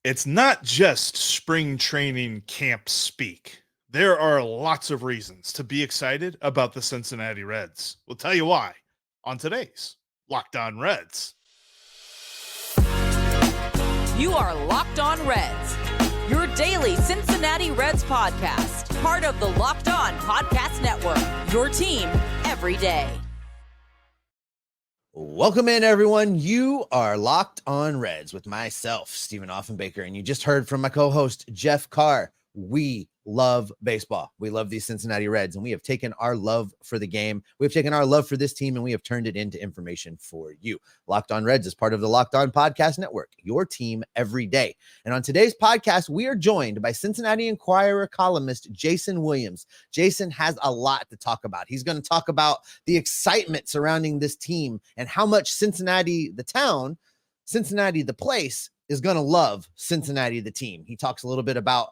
It's not just spring training camp speak. There are lots of reasons to be excited about the Cincinnati Reds. We'll tell you why on today's Locked On Reds. You are Locked On Reds, your daily Cincinnati Reds podcast, part of the Locked On Podcast Network, your team every day. Welcome in, everyone. You are Locked On Reds with myself, Stephen Offenbaker, and you just heard from my co-host, Jeff Carr. We love baseball. We love these Cincinnati Reds, and we have taken our love for the game. We've taken our love for this team, and we have turned it into information for you. Locked On Reds is part of the Locked On Podcast Network, your team every day. And on today's podcast, we are joined by Cincinnati Enquirer columnist Jason Williams. Jason has a lot to talk about. He's going to talk about the excitement surrounding this team and how much Cincinnati, the town, Cincinnati, the place, is going to love Cincinnati, the team. He talks a little bit about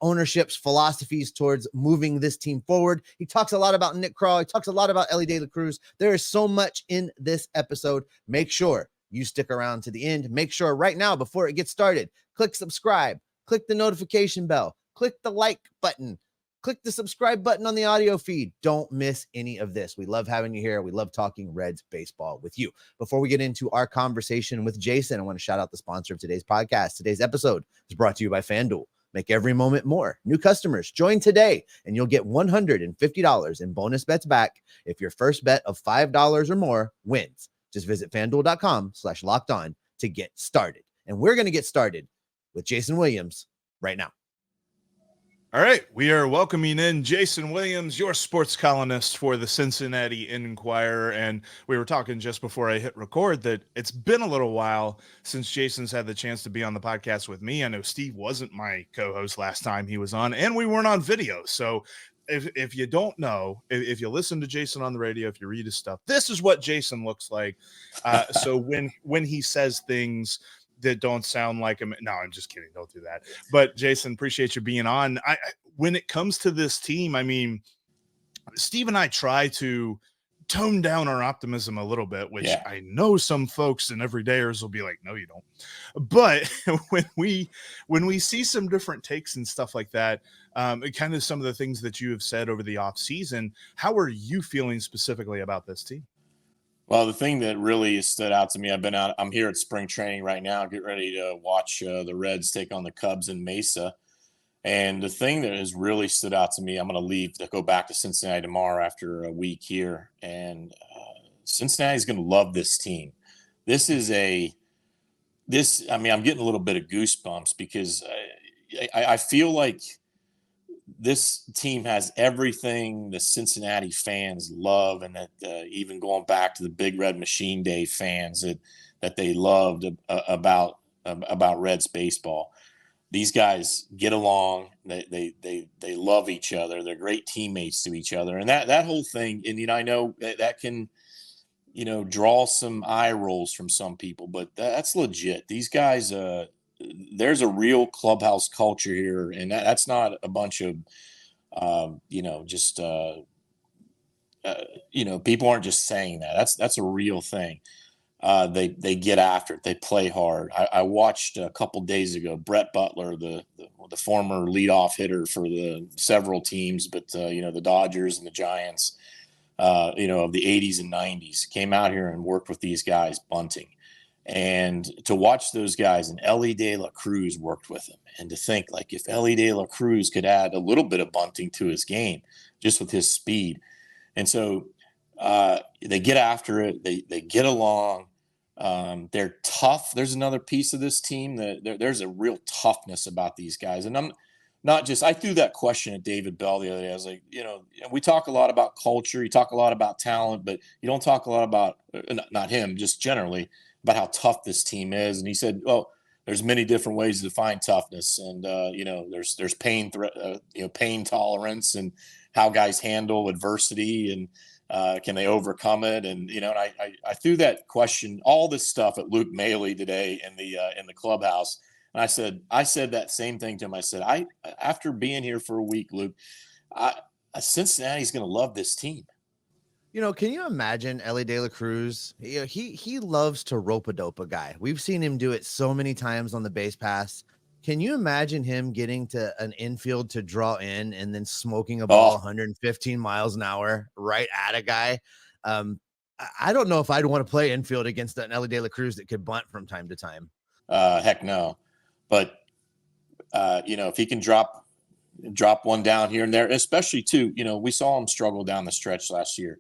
ownership's philosophies towards moving this team forward. He talks a lot about Nick Krall. He talks a lot about Elly De La Cruz. There is so much in this episode. Make sure you stick around to the end. Make sure right now, before it gets started, click subscribe, click the notification bell, click the like button, click the subscribe button on the audio feed. Don't miss any of this. We love having you here. We love talking Reds baseball with you. Before we get into our conversation with Jason, I want to shout out the sponsor of today's podcast. Today's episode is brought to you by FanDuel. Make every moment more. New customers, join today, and you'll get $150 in bonus bets back if your first bet of $5 or more wins. Just visit FanDuel.com/lockedon to get started. And we're going to get started with Jason Williams right now. All right, we are welcoming in Jason Williams, your sports columnist for the Cincinnati Enquirer. And we were talking just before I hit record that it's been a little while since Jason's had the chance to be on the podcast with me. I know Steve wasn't my co-host last time he was on, and we weren't on video. So if you don't know, if you listen to Jason on the radio, if you read his stuff, this is what Jason looks like. So when he says things that don't sound like him. No, I'm just kidding. Don't do that. But Jason, appreciate you being on. When it comes to this team, I mean, Steve and I try to tone down our optimism a little bit, which I know some folks and everydayers will be like, no, you don't. But when we see some different takes and stuff like that, kind of some of the things that you have said over the off season, how are you feeling specifically about this team? Well, the thing that really stood out to me, I'm here at spring training right now, get ready to watch the Reds take on the Cubs in Mesa. And the thing that has really stood out to me, I'm going to leave to go back to Cincinnati tomorrow after a week here. And Cincinnati's going to love this team. I'm getting a little bit of goosebumps because I feel like this team has everything the Cincinnati fans love, and that even going back to the Big Red Machine Day fans that they loved about Reds baseball. These guys get along. They love each other. They're great teammates to each other, and that whole thing. And I know that can draw some eye rolls from some people, but that's legit. These guys. There's a real clubhouse culture here, and that's not a bunch of, people aren't just saying that. That's a real thing. They get after it. They play hard. I watched a couple days ago, Brett Butler, the former leadoff hitter for the several teams, but the Dodgers and the Giants, of the 80s and 90s, came out here and worked with these guys bunting. And to watch those guys, and Elly De La Cruz worked with him, and to think, like, if Elly De La Cruz could add a little bit of bunting to his game just with his speed. And so they get after it. They get along. They're tough. There's another piece of this team that there's a real toughness about these guys. And I'm not just, I threw that question at David Bell the other day. I was like, we talk a lot about culture. You talk a lot about talent, but you don't talk a lot about, not him, just generally, about how tough this team is. And he said, well, there's many different ways to define toughness. And, there's pain tolerance, and how guys handle adversity, and can they overcome it? And, and I threw that question, all this stuff, at Luke Maley today in the clubhouse. And I said that same thing to him. I said, after being here for a week, Luke, Cincinnati's going to love this team. Can you imagine Elly De La Cruz? He loves to rope-a-dope a guy. We've seen him do it so many times on the base pass. Can you imagine him getting to an infield to draw in and then smoking a ball 115 miles an hour right at a guy? I don't know if I'd want to play infield against an Elly De La Cruz that could bunt from time to time. Heck no. But, if he can drop one down here and there, especially too, we saw him struggle down the stretch last year.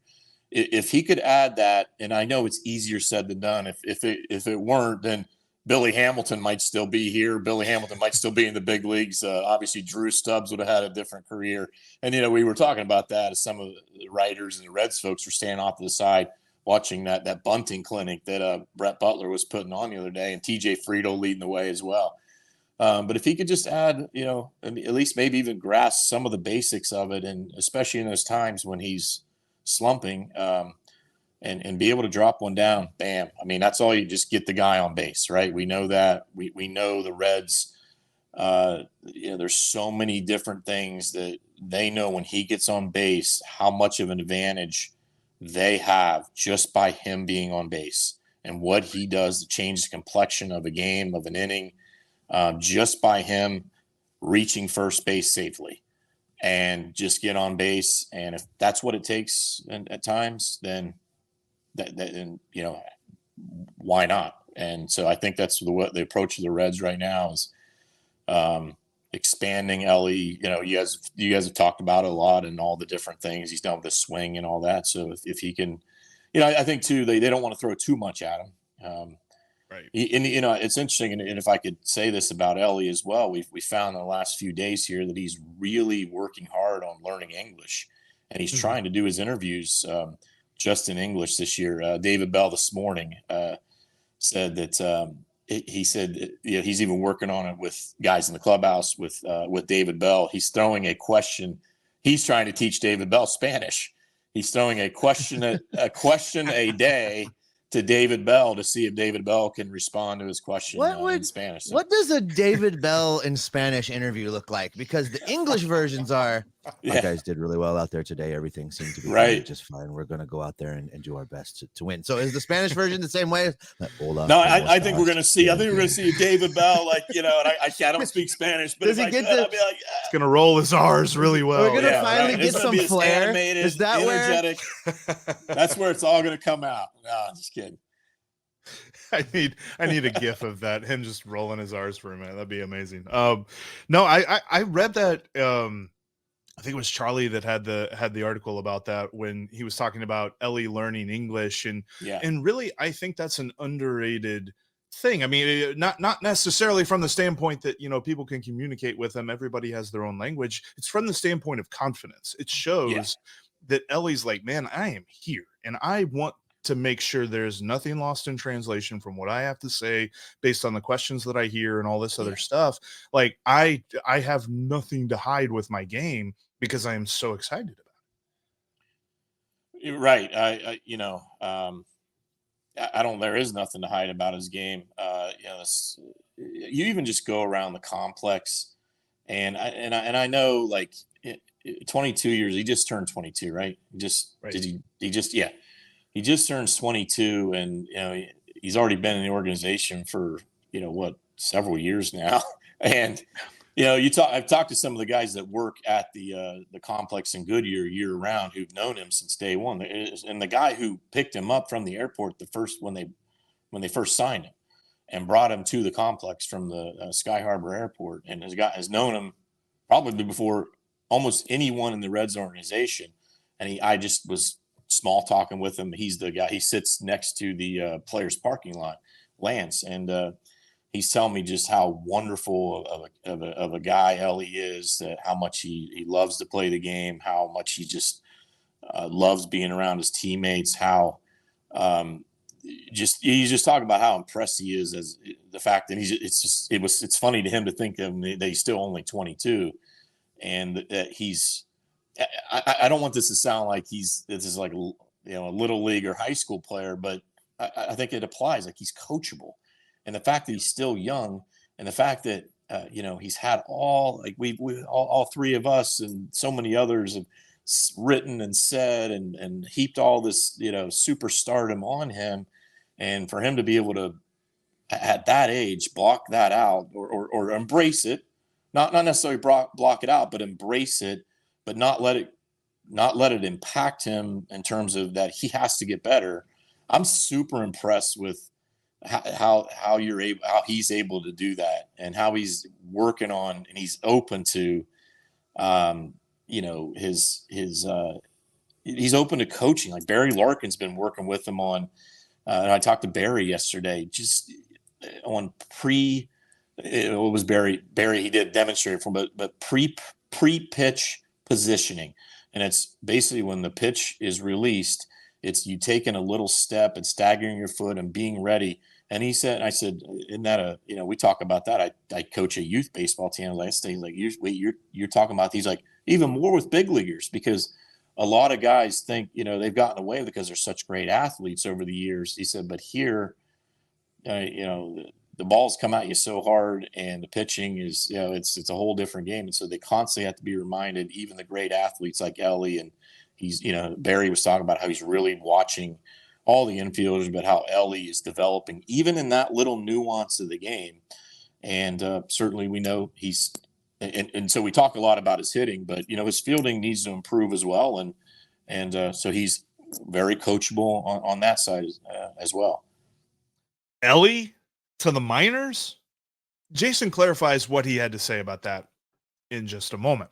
If he could add that, and I know it's easier said than done. If it weren't, then Billy Hamilton might still be here. Billy Hamilton might still be in the big leagues. Obviously, Drew Stubbs would have had a different career. And, we were talking about that as some of the writers and the Reds folks were standing off to the side watching that bunting clinic that Brett Butler was putting on the other day, and TJ Friedel leading the way as well. But if he could just add, at least maybe even grasp some of the basics of it, and especially in those times when he's slumping, and be able to drop one down, bam. I mean, that's all you just get the guy on base, right? We know that. We know the Reds, there's so many different things that they know when he gets on base, how much of an advantage they have just by him being on base and what he does to change the complexion of a game, of an inning, just by him reaching first base safely and just get on base. And if that's what it takes at times, then why not? And so I think that's the approach of the Reds right now is expanding Elly. You guys have talked about it a lot and all the different things he's done with the swing and all that. So if he can, I think too, they don't want to throw too much at him. Right. It's interesting. And if I could say this about Elly as well, we found in the last few days here that he's really working hard on learning English, and he's trying to do his interviews just in English this year. David Bell this morning said that he said he's even working on it with guys in the clubhouse with David Bell. He's throwing a question. He's trying to teach David Bell Spanish. He's throwing a question a day to David Bell to see if David Bell can respond to his question in Spanish. What does a David Bell in Spanish interview look like? Because the English versions are, you guys did really well out there today. Everything seemed to be right, just fine. We're going to go out there and do our best to win. So is the Spanish version the same way? No, I think we're going to see. I think we're going to see David Bell, and I don't speak Spanish, but does he get I'll be like, it's going to roll his R's really well. We're going to finally get some flair. Animated, is that energetic? That's where it's all going to come out. No, I'm just kidding. I need a gif of that, him just rolling his R's for a minute. That'd be amazing. No, I read that. I think it was Charlie that had the article about that when he was talking about Elly learning English, and really I think that's an underrated thing. I mean, not necessarily from the standpoint that people can communicate with them. Everybody has their own language. It's from the standpoint of confidence. It shows that Elly's like, man, I am here, and I want to make sure there's nothing lost in translation from what I have to say based on the questions that I hear and all this other stuff. Like I have nothing to hide with my game because I am so excited about it. Right. I don't, there is nothing to hide about his game. You even just go around the complex and I know like 22 years, he just turned 22, right? He just turns 22, and he's already been in the organization for several years now. And I've talked to some of the guys that work at the complex in Goodyear year round who've known him since day one. And the guy who picked him up from the airport when they first signed him and brought him to the complex from the Sky Harbor Airport, and has known him probably before almost anyone in the Reds organization. And I just was small talking with him. He's the guy. He sits next to the players' parking lot, Lance, and he's telling me just how wonderful of a guy Elly is. That how much he loves to play the game. How much he just loves being around his teammates. How he's just talking about how impressed he is as the fact that it's funny to him to think that he's still only 22, and that he's. I don't want this to sound like this is like a little league or high school player, but I think it applies. Like he's coachable, and the fact that he's still young, and the fact that he's had all three of us and so many others have written and said and heaped all this superstardom on him, and for him to be able to at that age, block that out or embrace it. Not necessarily block it out, but embrace it, but not let it impact him in terms of that he has to get better. I'm super impressed with how he's able to do that, and how he's working on, and he's open to, he's open to coaching. Like Barry Larkin's been working with him on, and I talked to Barry yesterday, just on it was Barry he did demonstrate from, but pre-pitch positioning. And it's basically when the pitch is released, it's you taking a little step and staggering your foot and being ready. And he said, and I said, isn't that we talk about that. I coach a youth baseball team. I was like, you're talking about these, like even more with big leaguers, because a lot of guys think, they've gotten away because they're such great athletes over the years. He said, but here, the balls come at you so hard, and the pitching is, it's a whole different game. And so they constantly have to be reminded, even the great athletes like Elly, and Barry was talking about how he's really watching all the infielders, but how Elly is developing even in that little nuance of the game. And certainly we know and so we talk a lot about his hitting, but his fielding needs to improve as well. And so he's very coachable on that side as well. Elly to the minors? Jason clarifies what he had to say about that in just a moment.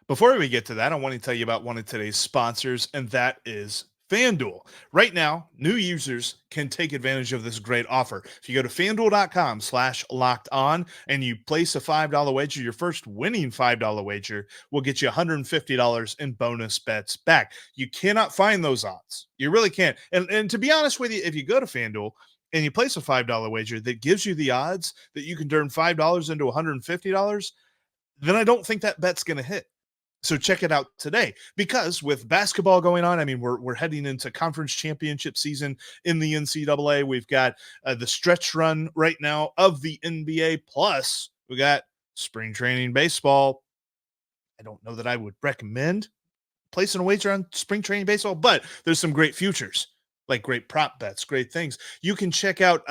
Before we get to that, I want to tell you about one of today's sponsors, and that is FanDuel. Right now, new users can take advantage of this great offer. If you go to FanDuel.com/locked-on and you place a $5 wager, your first winning $5 wager will get you $150 in bonus bets back. You cannot find those odds. You really can't. And to be honest with you, if you go to FanDuel and you place a $5 wager that gives you the odds that you can turn $5 into $150, then I don't think that bet's going to hit. So check it out today, because with basketball going on, I mean, we're heading into conference championship season in the NCAA. We've got the stretch run right now of the NBA. Plus, we got spring training baseball. I don't know that I would recommend placing a wager on spring training baseball, but there's some great futures, like great prop bets, great things. You can check out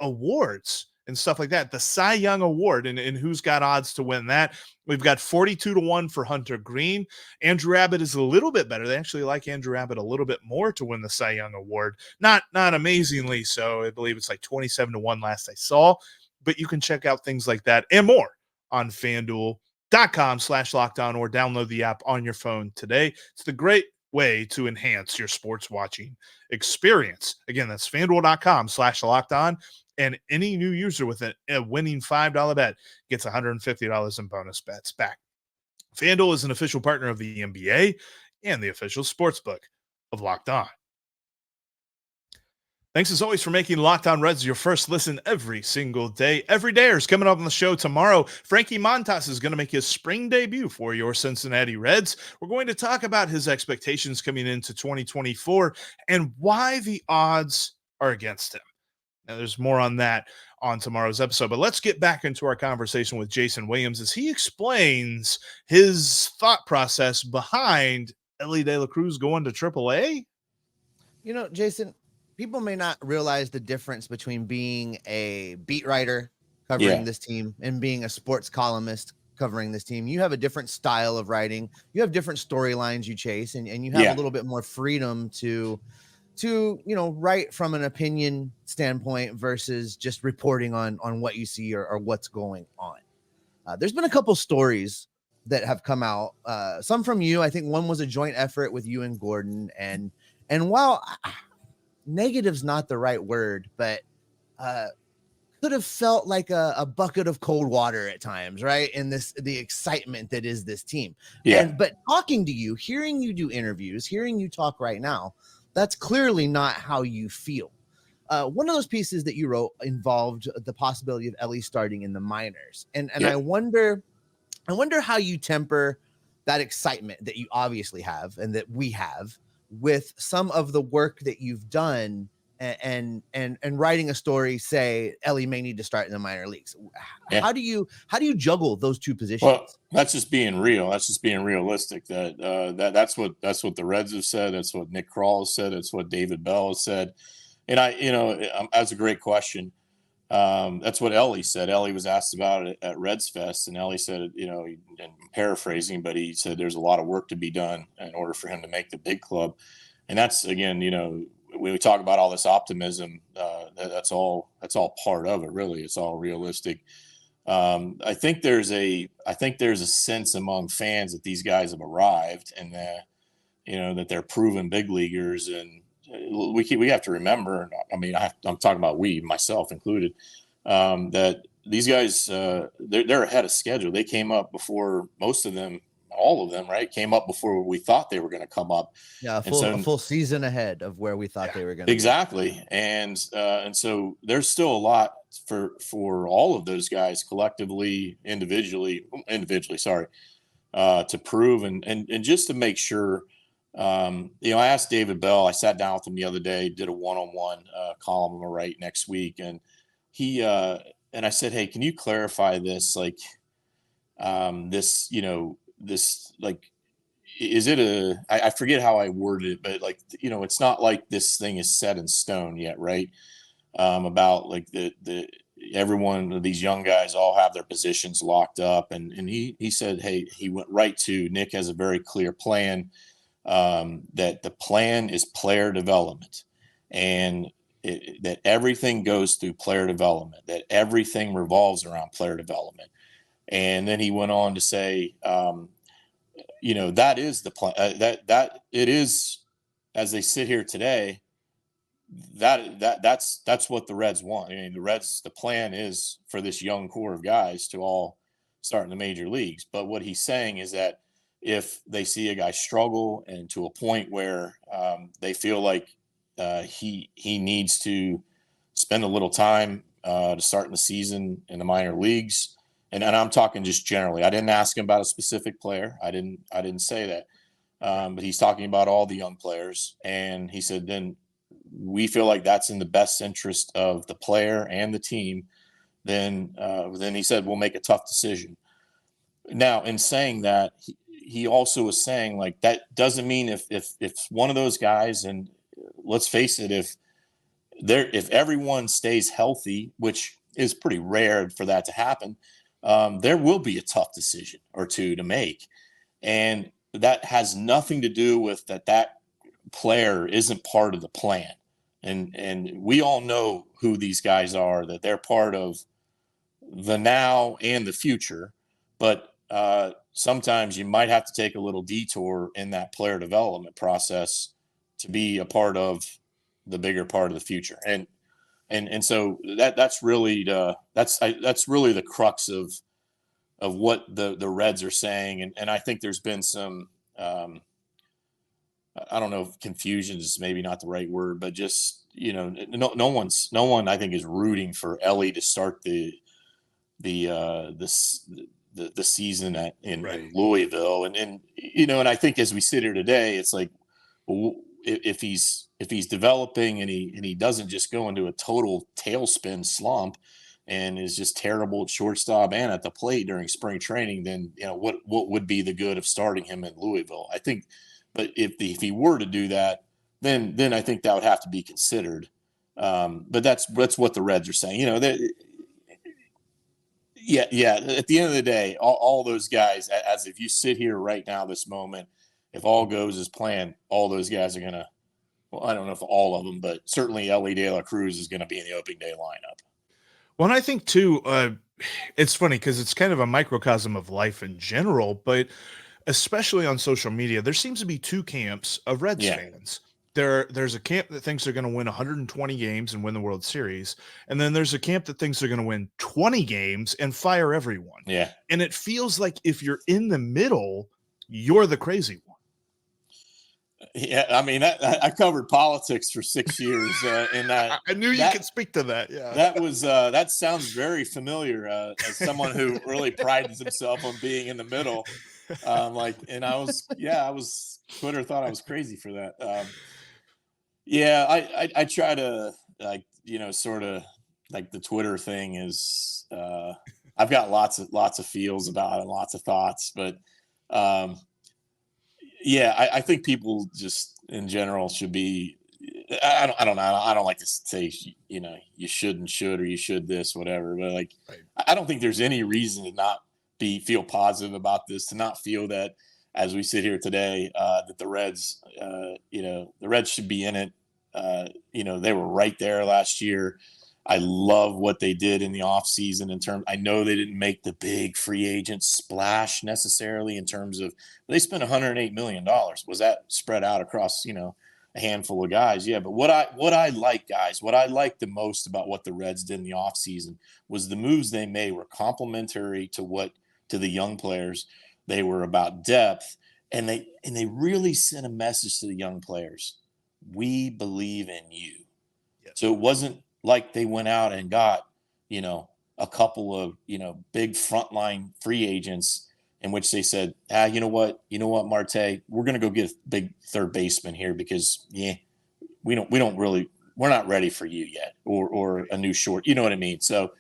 awards and stuff like that. The Cy Young Award and who's got odds to win that. We've got 42-1 for Hunter Greene. Andrew Abbott is a little bit better. They actually like Andrew Abbott a little bit more to win the Cy Young Award. Not amazingly so. I believe it's like 27-1 last I saw. But you can check out things like that and more on FanDuel.com/lockdown, or download the app on your phone today. It's the great way to enhance your sports watching experience. Again, that's FanDuel.com/lockdown. And any new user with a winning $5 bet gets $150 in bonus bets back. FanDuel is an official partner of the NBA and the official sportsbook of Locked On. Thanks as always for making Locked On Reds your first listen every single day. Every day is coming up on the show tomorrow. Frankie Montas is going to make his spring debut for your Cincinnati Reds. We're going to talk about his expectations coming into 2024 and why the odds are against him. Now, there's more on that on tomorrow's episode, but let's get back into our conversation with Jason Williams as he explains his thought process behind Elly De La Cruz going to AAA. Jason, people may not realize the difference between being a beat writer covering this team and being a sports columnist covering this team. You have a different style of writing. You have different storylines you chase, and you have a little bit more freedom to write from an opinion standpoint versus just reporting on what you see or what's going on. There's been a couple stories that have come out, some from you. I think one was a joint effort with you and Gordon, and while negative's not the right word, but could have felt like a bucket of cold water at times, right? In the excitement that is this team. But talking to you, hearing you do interviews, hearing you talk right now, that's clearly not how you feel. One of those pieces that you wrote involved the possibility of Elly starting in the minors. And I wonder how you temper that excitement that you obviously have and that we have with some of the work that you've done and writing a story, say Elly may need to start in the minor leagues. How do you juggle those two positions? Well, that's just being real. That's just being realistic. That's what the Reds have said. That's what Nick Krall has said. That's what David Bell has said. And that's a great question. That's what Elly said. Elly was asked about it at Reds Fest, and Elly said, and paraphrasing, but he said there's a lot of work to be done in order for him to make the big club. And that's, again, when we talk about all this optimism, that's all part of it. Really, it's all realistic. I think there's a sense among fans that these guys have arrived, and that they're proven big leaguers. And we have to remember. I mean, I'm talking about myself included, that these guys they're ahead of schedule. They came up before most of them. All of them, right, came up before we thought they were going to come up. Yeah, a full season ahead of where we thought they were going to. Exactly, and so there's still a lot for all of those guys collectively, individually, to prove and just to make sure. I asked David Bell. I sat down with him the other day, did a one-on-one column I'm gonna write next week, and he and I said, hey, can you clarify this? Like, this, like, is it I forget how I worded it, but it's not like this thing is set in stone yet, right? About like every one of these young guys all have their positions locked up, and he said, hey, he went right to Nick has a very clear plan, that the plan is player development, and that everything goes through player development, that everything revolves around player development. And then he went on to say, that is the plan. That it is, as they sit here today. That's what the Reds want. I mean, the plan is for this young core of guys to all start in the major leagues. But what he's saying is that if they see a guy struggle and to a point where they feel like he needs to spend a little time to start in the season in the minor leagues. And I'm talking just generally. I didn't ask him about a specific player. I didn't say that. But he's talking about all the young players. And he said, then we feel like that's in the best interest of the player and the team. Then he said, we'll make a tough decision. Now, in saying that, he also was saying, like, that doesn't mean if one of those guys, and let's face it, if everyone stays healthy, which is pretty rare for that to happen, there will be a tough decision or two to make. And that has nothing to do with that player isn't part of the plan. And we all know who these guys are, that they're part of the now and the future. But sometimes you might have to take a little detour in that player development process to be a part of the bigger part of the future. And so that's really the crux of what the Reds are saying. And I think there's been some, I don't know if confusion is maybe not the right word, but just, no one I think is rooting for Elly to start the season in Louisville. And I think as we sit here today, it's like, if he's developing and he doesn't just go into a total tailspin slump and is just terrible at shortstop and at the plate during spring training, then what would be the good of starting him in Louisville? I think, but if he were to do that, then I think that would have to be considered. But that's what the Reds are saying. Yeah. At the end of the day, all those guys, as if you sit here right now, this moment, if all goes as planned, all those guys are going to, well, I don't know if all of them, but certainly Elly De La Cruz is going to be in the opening day lineup. Well, and I think too, it's funny because it's kind of a microcosm of life in general, but especially on social media, there seems to be two camps of Reds fans. There's a camp that thinks they're going to win 120 games and win the World Series. And then there's a camp that thinks they're going to win 20 games and fire everyone. Yeah. And it feels like if you're in the middle, you're the crazy one. Yeah, I mean, I covered politics for 6 years, and I knew you could speak to that. Yeah, that sounds very familiar as someone who really prides himself on being in the middle. Twitter thought I was crazy for that. I try to sort of like the Twitter thing is. I've got lots of feels about it, and lots of thoughts, but. I think people just in general should be, I don't know. I don't like to say, you should and should, or you should this, whatever. But like, Right. I don't think there's any reason to not feel positive about this, to not feel that as we sit here today, that the Reds, the Reds should be in it. They were right there last year. I love what they did in the offseason in terms. I know they didn't make the big free agent splash necessarily in terms of they spent $108 million. Was that spread out across, a handful of guys? Yeah. But what I like the most about what the Reds did in the offseason was the moves they made were complementary to the young players. They were about depth, and they really sent a message to the young players. We believe in you. Yes. So it wasn't like they went out and got, a couple of, big frontline free agents in which they said, you know what, Marte, we're going to go get a big third baseman here because, we're not ready for you yet, or a new short, you know what I mean? So,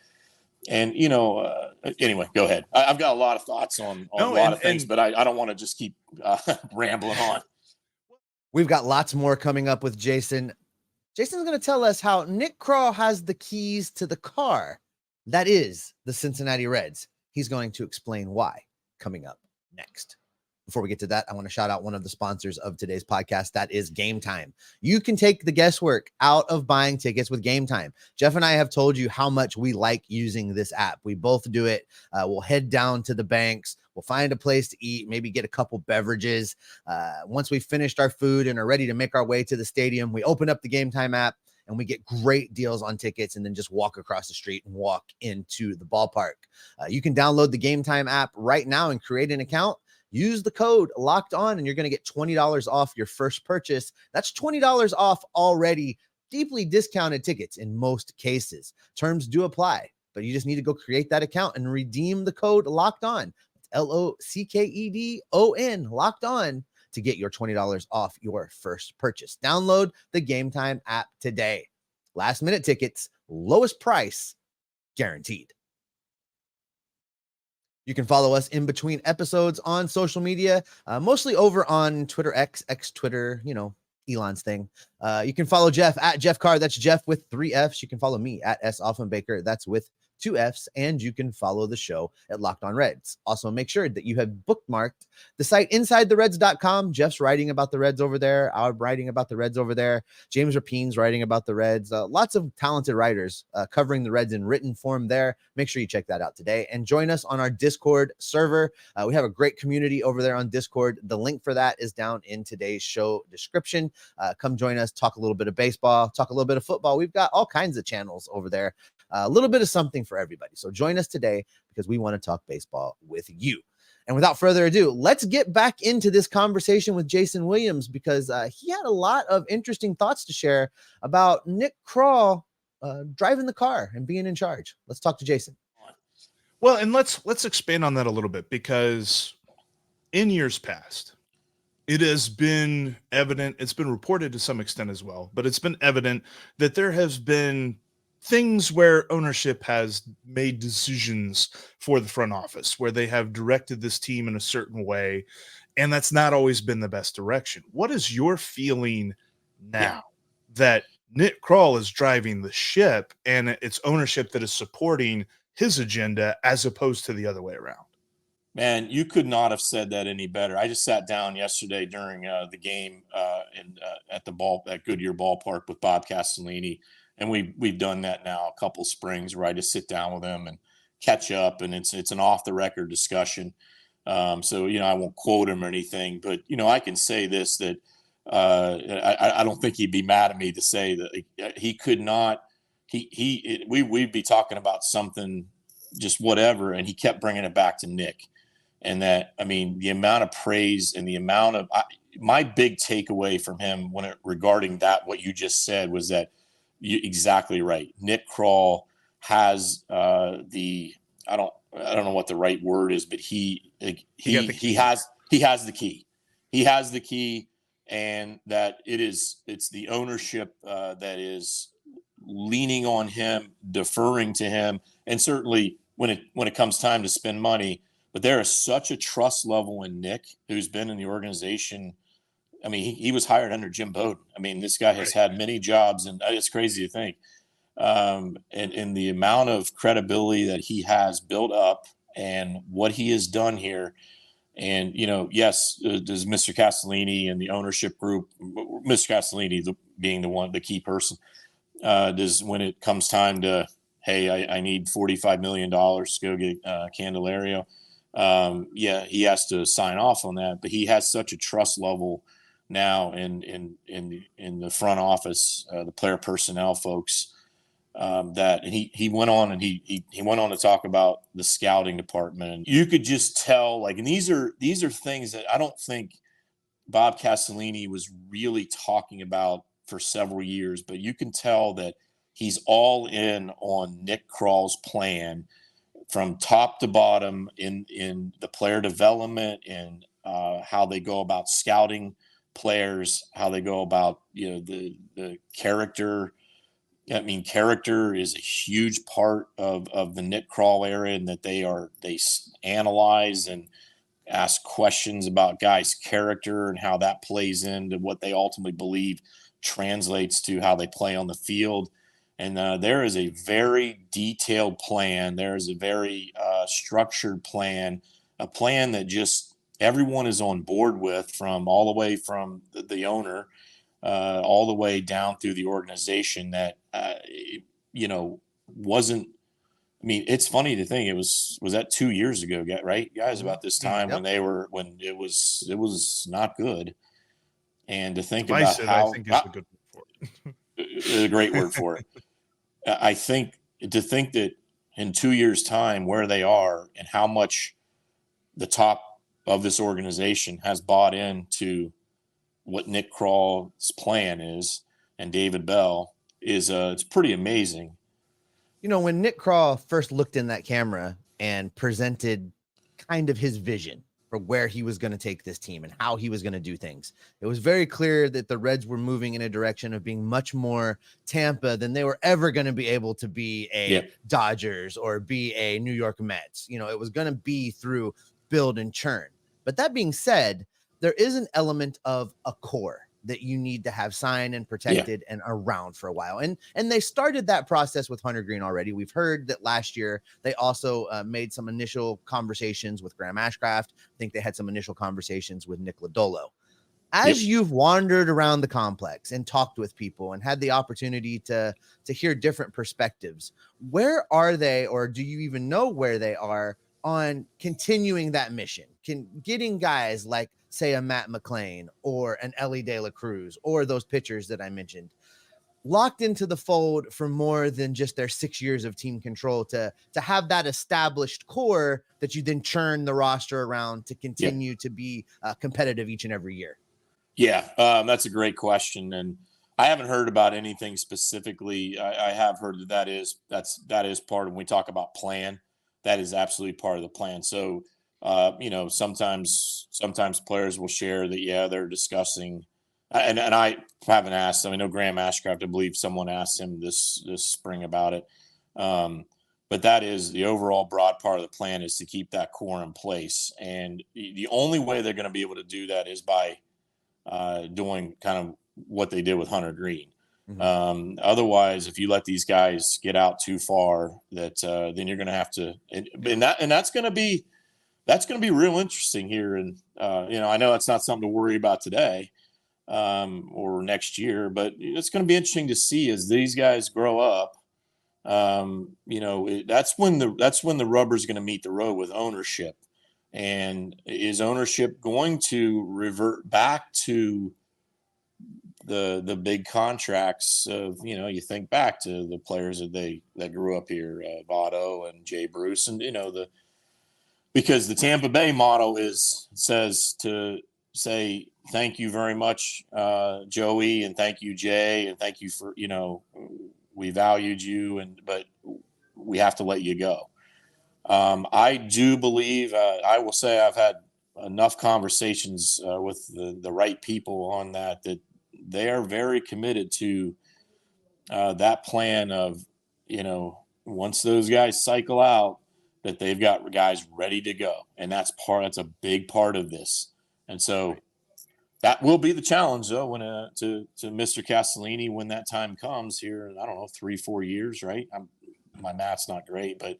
and, anyway, go ahead. I've got a lot of thoughts on a lot of things, but I don't want to just keep rambling on. We've got lots more coming up with Jason. Jason's going to tell us how Nick Krall has the keys to the car that is the Cincinnati Reds. He's going to explain why coming up next. Before we get to that, I want to shout out one of the sponsors of today's podcast. That is Game Time. You can take the guesswork out of buying tickets with Game Time. Jeff and I have told you how much we like using this app. We both do it. We'll head down to the banks. We'll find a place to eat, maybe get a couple beverages. Once we've finished our food and are ready to make our way to the stadium, we open up the Game Time app and we get great deals on tickets and then just walk across the street and walk into the ballpark. You can download the Game Time app right now and create an account. Use the code Locked On and you're going to get $20 off your first purchase. That's $20 off already deeply discounted tickets in most cases. Terms do apply, but you just need to go create that account and redeem the code Locked On. LOCKEDON, Locked On, to get your $20 off your first purchase. Download the Game Time app today. Last minute tickets, lowest price guaranteed. You can follow us in between episodes on social media, mostly over on Twitter, X Twitter, Elon's thing. You can follow Jeff at Jeff Carr. That's Jeff with 3 F's. You can follow me at S. Offenbaker. That's with 2 F's, and you can follow the show at Locked On Reds. Also, make sure that you have bookmarked the site InsideTheReds.com. Jeff's writing about the Reds over there. I'm writing about the Reds over there. James Rapine's writing about the Reds. Lots of talented writers covering the Reds in written form there. Make sure you check that out today and join us on our Discord server. We have a great community over there on Discord. The link for that is down in today's show description. Come join us, talk a little bit of baseball, talk a little bit of football. We've got all kinds of channels over there. A little bit of something for everybody. So join us today because we want to talk baseball with you. And without further ado, let's get back into this conversation with Jason Williams because he had a lot of interesting thoughts to share about Nick Krall driving the car and being in charge. Let's talk to Jason. Well, and let's expand on that a little bit because in years past, it has been evident, it's been reported to some extent as well, but it's been evident that there has been things where ownership has made decisions for the front office, where they have directed this team in a certain way, and that's not always been the best direction. What is your feeling now that Nick Krall is driving the ship and it's ownership that is supporting his agenda as opposed to the other way around? Man, you could not have said that any better. I just sat down yesterday during the game at Goodyear Ballpark with Bob Castellini. And we've done that now a couple springs where I just sit down with him and catch up, and it's an off the record discussion. So I won't quote him or anything, but I can say this, that I don't think he'd be mad at me to say that he could not. We'd be talking about something, just whatever, and he kept bringing it back to Nick, and that the amount of praise and the amount of my big takeaway from him regarding that what you just said was that. Exactly right. Nick Krall has I don't know what the right word is, but he has the key. He has the key, and that it's the ownership that is leaning on him, deferring to him, and certainly when it comes time to spend money. But there is such a trust level in Nick, who's been in the organization I mean, he was hired under Jim Bowden. I mean, this guy has had many jobs, and it's crazy to think. And the amount of credibility that he has built up and what he has done here. And, yes, does Mr. Castellini and the ownership group, Mr. Castellini being the key person, does when it comes time to, hey, I need $45 million to go get Candelario. He has to sign off on that, but he has such a trust level now in the front office, the player personnel folks, that he went on and he went on to talk about the scouting department. And you could just tell, like, and these are things that I don't think Bob Castellini was really talking about for several years, but you can tell that he's all in on Nick Krall's plan from top to bottom in the player development and how they go about scouting players, how they go about, the character. I mean, character is a huge part of the Nick Krall era, and that they analyze and ask questions about guys' character and how that plays into what they ultimately believe translates to how they play on the field. And there is a very detailed plan. There is a very structured plan, a plan that just everyone is on board with, from all the way from the owner all the way down through the organization, that, wasn't, I mean, it's funny to think was that 2 years ago, right, guys, about this time when it was not good. And to think Divisive, about how, I think is a good word for it. a great word for it. I think to think that in 2 years' time, where they are and how much the top of this organization has bought into what Nick Krall's plan is, and David Bell, is it's pretty amazing. When Nick Krall first looked in that camera and presented kind of his vision for where he was going to take this team and how he was going to do things, it was very clear that the Reds were moving in a direction of being much more Tampa than they were ever going to be able to be a Dodgers or be a New York Mets. It was going to be through build and churn. But that being said, there is an element of a core that you need to have signed and protected and around for a while. And they started that process with Hunter Greene already. We've heard that last year they also made some initial conversations with Graham Ashcraft. I think they had some initial conversations with Nick Lodolo. As you've wandered around the complex and talked with people and had the opportunity to hear different perspectives, where are they, or do you even know where they are on continuing that mission? Getting guys like, say, a Matt McLain or an Elly De La Cruz or those pitchers that I mentioned locked into the fold for more than just their 6 years of team control, to have that established core that you then churn the roster around to continue to be competitive each and every year? That's a great question. And I haven't heard about anything specifically. I have heard that is part of, when we talk about plan, that is absolutely part of the plan. So, sometimes players will share that, they're discussing, and I haven't asked. I know Graham Ashcraft, I believe someone asked him this spring about it. But that is the overall broad part of the plan, is to keep that core in place. And the only way they're going to be able to do that is by doing kind of what they did with Hunter Greene. Mm-hmm. Otherwise, if you let these guys get out too far, that then you're going to have to, and that's going to be real interesting here. And I know it's not something to worry about today or next year, but it's going to be interesting to see as these guys grow up. That's when the rubber's going to meet the road with ownership. And is ownership going to revert back to the big contracts of, you think back to the players that grew up here, Votto and Jay Bruce, and because the Tampa Bay motto says to say thank you very much, Joey, and thank you, Jay, and thank you for, we valued you, but we have to let you go. I do believe, I will say I've had enough conversations with the right people on that they are very committed to that plan of, once those guys cycle out, that they've got guys ready to go. And that's a big part of this. And so That will be the challenge, though, when to Mr. Castellini when that time comes here in, I don't know, 3-4 years, right? My math's not great, but,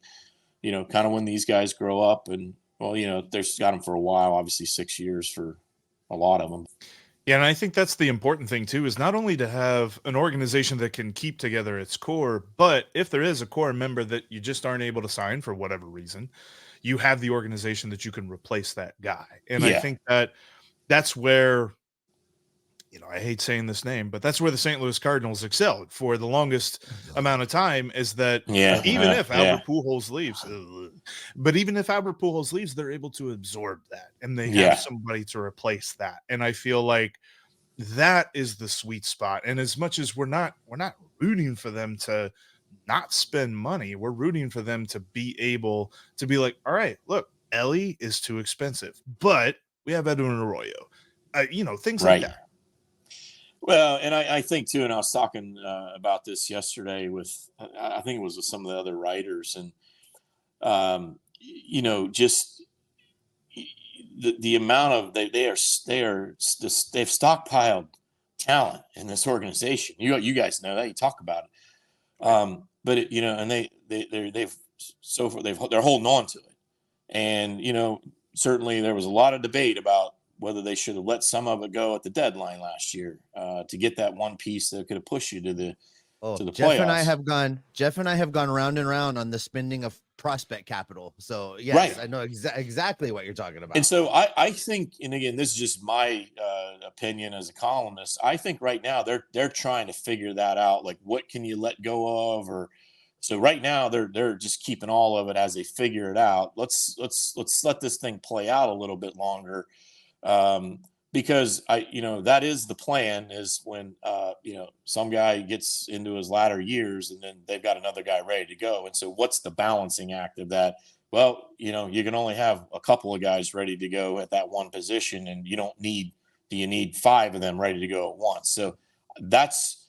kind of when these guys grow up and, well, they've got them for a while, obviously 6 years for a lot of them. Yeah, and I think that's the important thing, too, is not only to have an organization that can keep together its core, but if there is a core member that you just aren't able to sign for whatever reason, you have the organization that you can replace that guy. And I think that's where, I hate saying this name, but that's where the St. Louis Cardinals excelled for the longest amount of time, is that even if Albert Pujols leaves, they're able to absorb that and they have somebody to replace that. And I feel like that is the sweet spot. And as much as we're not rooting for them to not spend money, we're rooting for them to be able to be like, all right, look, Elly is too expensive, but we have Edwin Arroyo, things like that. Well, and I think too, and I was talking about this yesterday with, I think it was with some of the other writers, and just the amount of they've stockpiled talent in this organization. You guys know that, you talk about it, but and they're holding on to it, and certainly there was a lot of debate about whether they should have let some of it go at the deadline last year to get that one piece that could have pushed you to the playoffs. Jeff and I have gone round and round on the spending of prospect capital. So yes, right. I know exactly what you're talking about. And so I think, and again, this is just my opinion as a columnist, I think right now they're trying to figure that out. Like, what can you let go of? Or so right now they're just keeping all of it as they figure it out. Let's let this thing play out a little bit longer. Because that is the plan, is when, some guy gets into his latter years and then they've got another guy ready to go. And so what's the balancing act of that? Well, you can only have a couple of guys ready to go at that one position, and you need 5 of them ready to go at once. So that's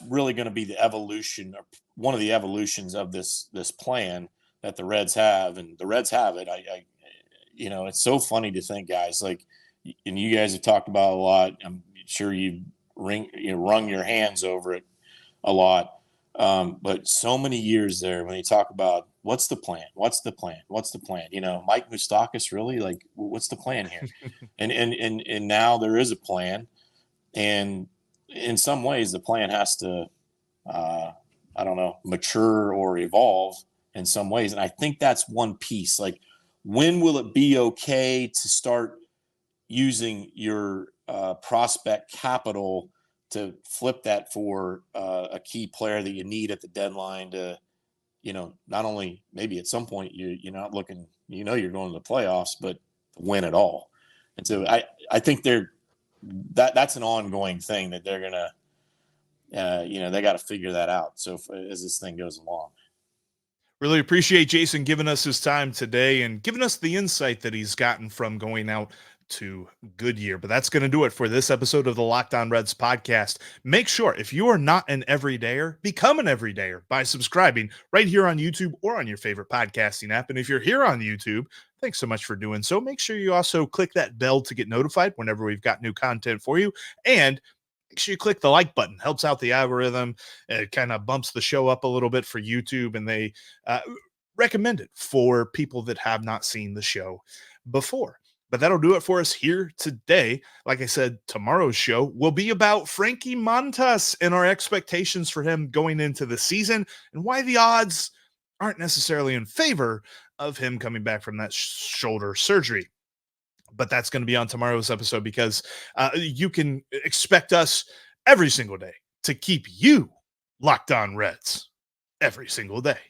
really going to be the evolution, or one of the evolutions of this plan that the Reds have, and the Reds have it. It's so funny to think, guys, like, and you guys have talked about a lot. I'm sure you've wrung your hands over it a lot. But so many years there, when you talk about what's the plan, Mike Moustakas, really, like, what's the plan here? and now there is a plan, and in some ways the plan has to, mature or evolve in some ways. And I think that's one piece. Like, when will it be okay to start using your prospect capital to flip that for a key player that you need at the deadline to, not only maybe at some point you're not looking, you're going to the playoffs, but to win it all. And so I think that's an ongoing thing that they're going to, they got to figure that out. So as this thing goes along. Really appreciate Jason giving us his time today and giving us the insight that he's gotten from going out to Goodyear. But that's going to do it for this episode of the Locked On Reds podcast. Make sure, if you are not an everydayer, become an everydayer by subscribing right here on YouTube or on your favorite podcasting app. And if you're here on YouTube, thanks so much for doing so. Make sure you also click that bell to get notified whenever we've got new content for you. And make sure you click the like button. Helps out the algorithm. It kind of bumps the show up a little bit for YouTube, and they recommend it for people that have not seen the show before. But that'll do it for us here today. Like I said, tomorrow's show will be about Frankie Montas and our expectations for him going into the season, and why the odds aren't necessarily in favor of him coming back from that shoulder surgery. But that's going to be on tomorrow's episode, because you can expect us every single day to keep you locked on Reds every single day.